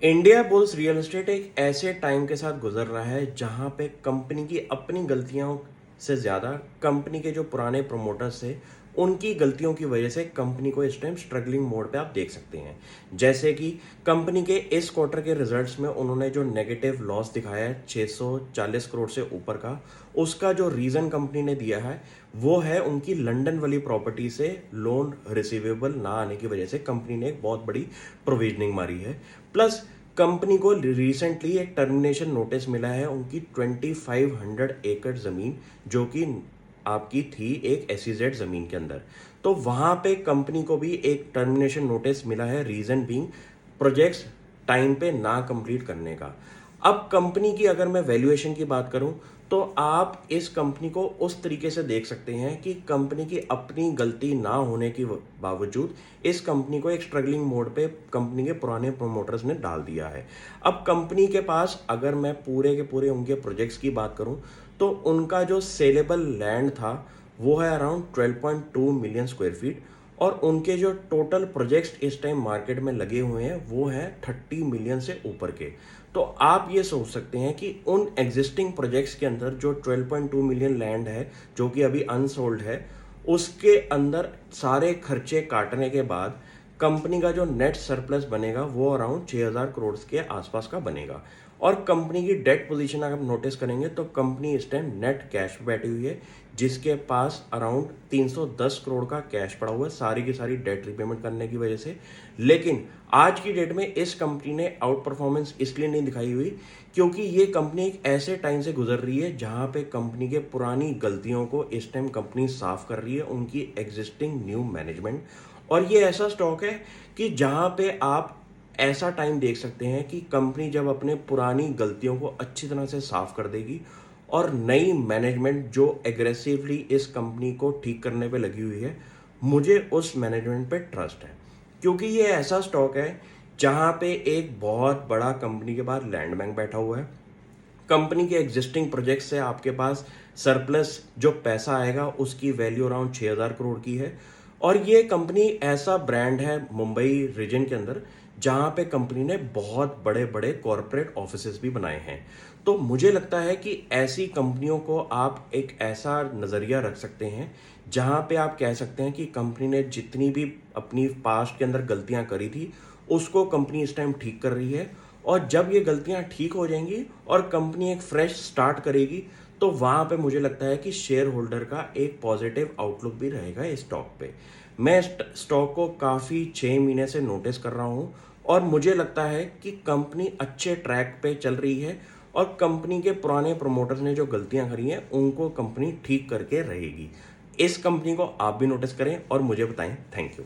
India bulls real estate एक ऐसे time के साथ गुजर रहा है जहां पे कंपनी की अपनी गलतियों से ज़्यादा कंपनी के जो पुराने प्रमोटर्स थे उनकी गलतियों की वजह से कंपनी को इस टाइम स्ट्रगलिंग मोड पे आप देख सकते हैं। जैसे कि कंपनी के इस क्वार्टर के रिजल्ट्स में उन्होंने जो नेगेटिव लॉस दिखाया है 640 करोड़ से ऊपर का, उसका जो रीज़न कंपनी ने दिया है वो है उनकी लंदन वाली प्रॉपर्टी से लोन रिसीवेबल ना आने की वजह से कंपनी ने एक बहुत बड़ी प्रोविजनिंग मारी है। प्लस कंपनी को रिसेंटली एक टर्मिनेशन नोटिस मिला है उनकी 2500 एकड़ ज़मीन जो कि आपकी थी एक एसईजेड ज़मीन के अंदर। तो वहाँ पे कंपनी को भी एक टर्मिनेशन नोटिस मिला है, रीज़न बीइंग प्रोजेक्ट्स टाइम पे ना कंप्लीट करने का। अब कंपनी की अगर मैं वैल्यूएशन की बात करूं तो आप इस कंपनी को उस तरीके से देख सकते हैं कि कंपनी की अपनी गलती ना होने के बावजूद इस कंपनी को एक स्ट्रगलिंग मोड पे कंपनी के पुराने प्रोमोटर्स ने डाल दिया है। अब कंपनी के पास अगर मैं पूरे के पूरे उनके प्रोजेक्ट्स की बात करूं तो उनका जो सेलेबल लैंड था वो है अराउंड 12.2 मिलियन स्क्वायर फीट, और उनके जो टोटल प्रोजेक्ट्स इस टाइम मार्केट में लगे हुए हैं वो हैं 30 मिलियन से ऊपर के। तो आप ये सोच सकते हैं कि उन एग्जिस्टिंग प्रोजेक्ट्स के अंदर जो 12.2 मिलियन लैंड है जो कि अभी अनसोल्ड है, उसके अंदर सारे खर्चे काटने के बाद कंपनी का जो नेट सरप्लस बनेगा वो अराउंड 6000 करोड़ के आसपास का बनेगा। और कंपनी की डेट पोजीशन अगर आप नोटिस करेंगे तो कंपनी इस टाइम नेट कैश पे बैठी हुई है, जिसके पास अराउंड 310 करोड़ का कैश पड़ा हुआ है सारी की सारी डेट रिपेमेंट करने की वजह से। लेकिन आज की डेट में इस कंपनी ने आउट परफॉर्मेंस इसलिए नहीं दिखाई हुई क्योंकि ये कंपनी एक ऐसे टाइम से गुजर रही है जहां पे कंपनी के पुरानी गलतियों को इस टाइम कंपनी साफ कर रही है, उनकी एग्जिस्टिंग न्यू मैनेजमेंट। और ये ऐसा स्टॉक है कि जहां पे आप ऐसा टाइम देख सकते हैं कि कंपनी जब अपने पुरानी गलतियों को अच्छी तरह से साफ कर देगी और नई मैनेजमेंट जो एग्रेसिवली इस कंपनी को ठीक करने पे लगी हुई है, मुझे उस मैनेजमेंट पे ट्रस्ट है। क्योंकि ये ऐसा स्टॉक है जहां पे एक बहुत बड़ा कंपनी के पास लैंड बैंक बैठा हुआ है, कंपनी के एग्जिस्टिंग प्रोजेक्ट से आपके पास सरप्लस जो पैसा आएगा उसकी वैल्यू अराउंड 6000 करोड़ की है। और ये कंपनी ऐसा ब्रांड है मुंबई रीजन के अंदर जहां पे कंपनी ने बहुत बड़े बड़े कॉरपोरेट ऑफिसेज भी बनाए हैं। तो मुझे लगता है कि ऐसी कंपनियों को आप एक ऐसा नज़रिया रख सकते हैं जहां पे आप कह सकते हैं कि कंपनी ने जितनी भी अपनी पास्ट के अंदर गलतियां करी थी उसको कंपनी इस टाइम ठीक कर रही है। और जब ये गलतियां ठीक हो जाएंगी और कंपनी एक फ्रेश स्टार्ट करेगी तो वहां पे मुझे लगता है कि शेयर होल्डर का एक पॉजिटिव आउटलुक भी रहेगा इस स्टॉक पे। मैं स्टॉक को काफ़ी 6 महीने से नोटिस कर रहा हूं और मुझे लगता है कि कंपनी अच्छे ट्रैक पे चल रही है और कंपनी के पुराने प्रमोटर्स ने जो गलतियां करी हैं उनको कंपनी ठीक करके रहेगी। इस कंपनी को आप भी नोटिस करें और मुझे बताएं। Thank you.